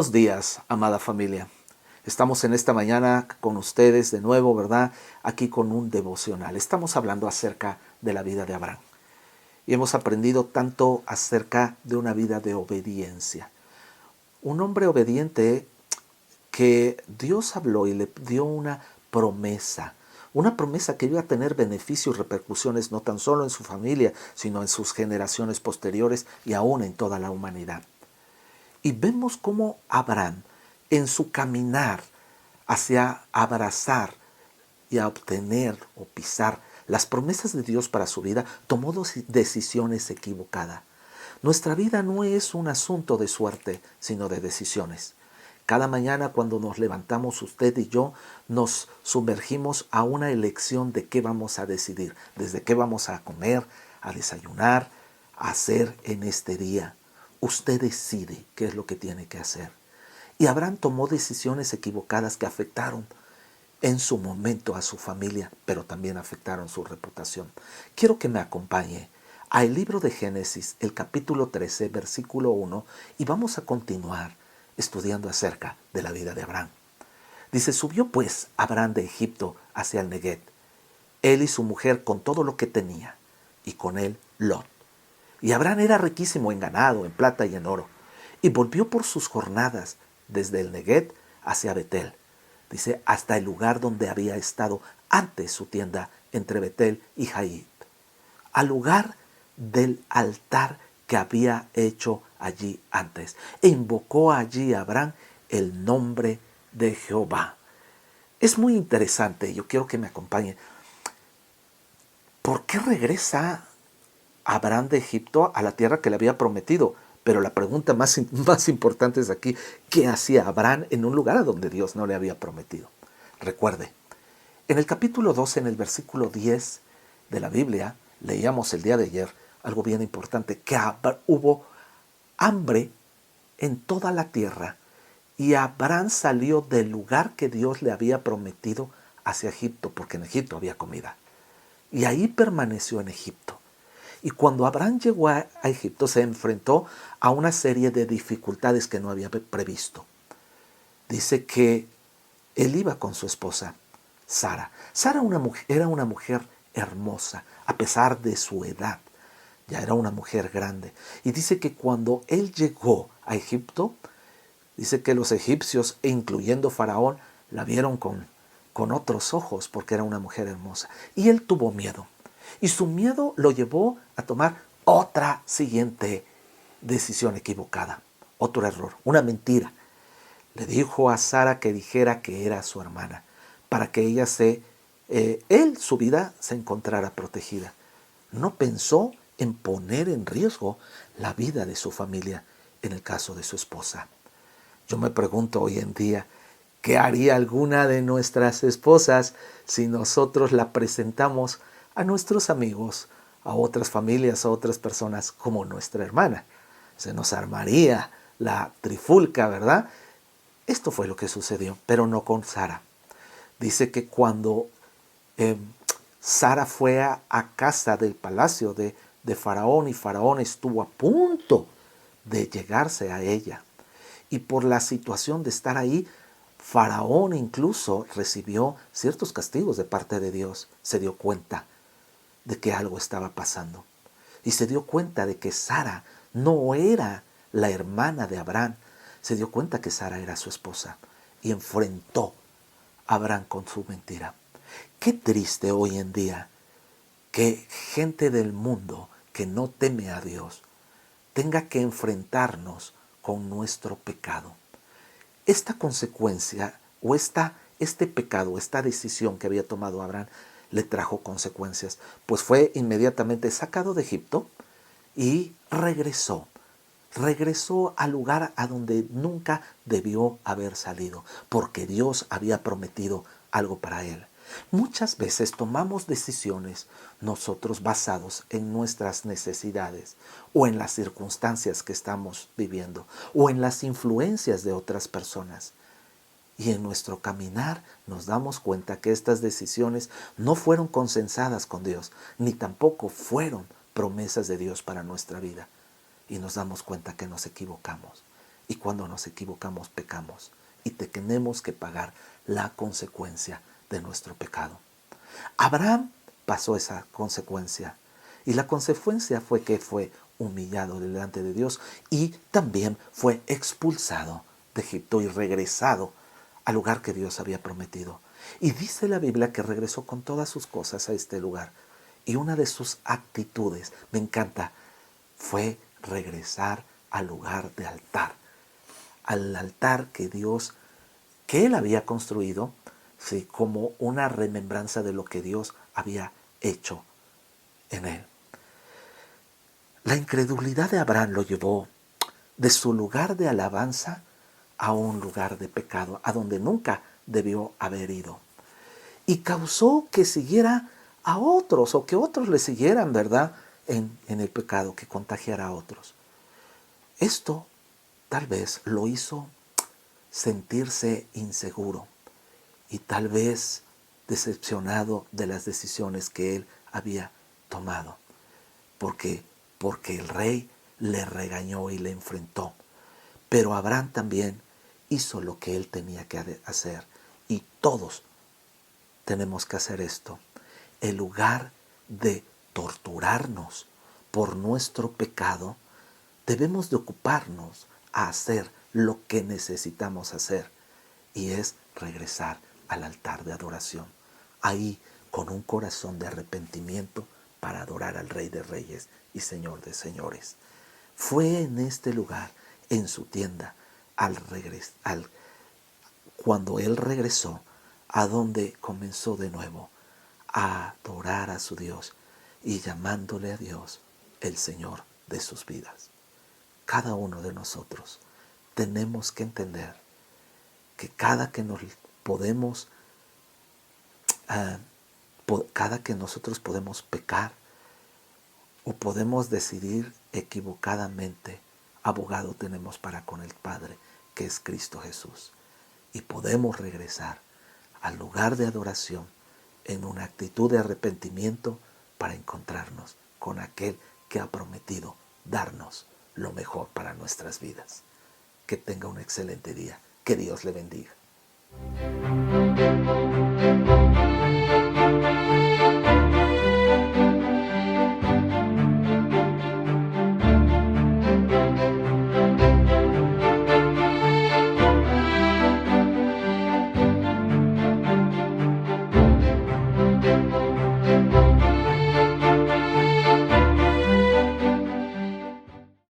Buenos días, amada familia. Estamos en esta mañana con ustedes de nuevo, ¿verdad? Aquí con un devocional. Estamos hablando acerca de la vida de Abraham. Y hemos aprendido tanto acerca de una vida de obediencia. Un hombre obediente que Dios habló y le dio una promesa que iba a tener beneficios y repercusiones no tan solo en su familia, sino en sus generaciones posteriores y aún en toda la humanidad. Y vemos cómo Abraham, en su caminar hacia abrazar y a obtener o pisar las promesas de Dios para su vida, tomó dos decisiones equivocadas. Nuestra vida no es un asunto de suerte, sino de decisiones. Cada mañana cuando nos levantamos, usted y yo, nos sumergimos a una elección de qué vamos a decidir, desde qué vamos a comer, a desayunar, a hacer en este día. Usted decide qué es lo que tiene que hacer. Y Abraham tomó decisiones equivocadas que afectaron en su momento a su familia, pero también afectaron su reputación. Quiero que me acompañe al libro de Génesis, el capítulo 13, versículo 1, y vamos a continuar estudiando acerca de la vida de Abraham. Dice, subió pues Abraham de Egipto hacia el Neguev, él y su mujer con todo lo que tenía, y con él Lot. Y Abraham era riquísimo en ganado, en plata y en oro, y volvió por sus jornadas desde el Neguev hacia Betel. Dice, hasta el lugar donde había estado antes su tienda entre Betel y Jai, al lugar del altar que había hecho allí antes. E invocó allí a Abraham el nombre de Jehová. Es muy interesante, yo quiero que me acompañen. ¿Por qué regresa Abraham de Egipto a la tierra que le había prometido? Pero la pregunta más importante es aquí, ¿qué hacía Abraham en un lugar a donde Dios no le había prometido? Recuerde, en el capítulo 12, en el versículo 10 de la Biblia, leíamos el día de ayer algo bien importante, que hubo hambre en toda la tierra y Abraham salió del lugar que Dios le había prometido hacia Egipto, porque en Egipto había comida. Y ahí permaneció en Egipto. Y cuando Abraham llegó a Egipto se enfrentó a una serie de dificultades que no había previsto. Dice que él iba con su esposa, Sara. Sara era una mujer hermosa, a pesar de su edad. Ya era una mujer grande. Y dice que cuando él llegó a Egipto, dice que los egipcios, incluyendo Faraón, la vieron con otros ojos porque era una mujer hermosa. Y él tuvo miedo. Y su miedo lo llevó a tomar otra siguiente decisión equivocada, otro error, una mentira. Le dijo a Sara que dijera que era su hermana, para que ella su vida se encontrara protegida. No pensó en poner en riesgo la vida de su familia en el caso de su esposa. Yo me pregunto hoy en día, ¿qué haría alguna de nuestras esposas si nosotros la presentamos a nuestros amigos, a otras familias, a otras personas como nuestra hermana? Se nos armaría la trifulca, ¿verdad? Esto fue lo que sucedió, pero no con Sara. Dice que cuando Sara fue a casa del palacio de Faraón y Faraón estuvo a punto de llegarse a ella. Y por la situación de estar ahí, Faraón incluso recibió ciertos castigos de parte de Dios. Se dio cuenta de que algo estaba pasando. Y se dio cuenta de que Sara no era la hermana de Abraham. Se dio cuenta que Sara era su esposa. Y enfrentó a Abraham con su mentira. Qué triste hoy en día que gente del mundo que no teme a Dios tenga que enfrentarnos con nuestro pecado. Esta consecuencia o este pecado, esta decisión que había tomado Abraham le trajo consecuencias, pues fue inmediatamente sacado de Egipto y regresó al lugar a donde nunca debió haber salido, porque Dios había prometido algo para él. Muchas veces tomamos decisiones nosotros basados en nuestras necesidades o en las circunstancias que estamos viviendo o en las influencias de otras personas. Y en nuestro caminar nos damos cuenta que estas decisiones no fueron consensadas con Dios, ni tampoco fueron promesas de Dios para nuestra vida. Y nos damos cuenta que nos equivocamos. Y cuando nos equivocamos, pecamos. Y tenemos que pagar la consecuencia de nuestro pecado. Abraham pasó esa consecuencia. Y la consecuencia fue que fue humillado delante de Dios y también fue expulsado de Egipto y regresado al lugar que Dios había prometido. Y dice la Biblia que regresó con todas sus cosas a este lugar. Y una de sus actitudes, me encanta, fue regresar al lugar de altar. Al altar que él había construido, sí, como una remembranza de lo que Dios había hecho en él. La incredulidad de Abraham lo llevó de su lugar de alabanza a un lugar de pecado, a donde nunca debió haber ido. Y causó que siguiera a otros, o que otros le siguieran, ¿verdad?, en el pecado, que contagiara a otros. Esto tal vez lo hizo sentirse inseguro y tal vez decepcionado de las decisiones que él había tomado. Porque el rey le regañó y le enfrentó. Pero Abraham también hizo lo que él tenía que hacer. Y todos tenemos que hacer esto. En lugar de torturarnos por nuestro pecado, debemos de ocuparnos a hacer lo que necesitamos hacer. Y es regresar al altar de adoración. Ahí, con un corazón de arrepentimiento, para adorar al Rey de Reyes y Señor de Señores. Fue en este lugar, en su tienda, cuando él regresó, a donde comenzó de nuevo a adorar a su Dios y llamándole a Dios el Señor de sus vidas. Cada uno de nosotros tenemos que entender que cada que nosotros podemos pecar o podemos decidir equivocadamente, abogado tenemos para con el Padre, que es Cristo Jesús. Y podemos regresar al lugar de adoración en una actitud de arrepentimiento para encontrarnos con aquel que ha prometido darnos lo mejor para nuestras vidas. Que tenga un excelente día. Que Dios le bendiga.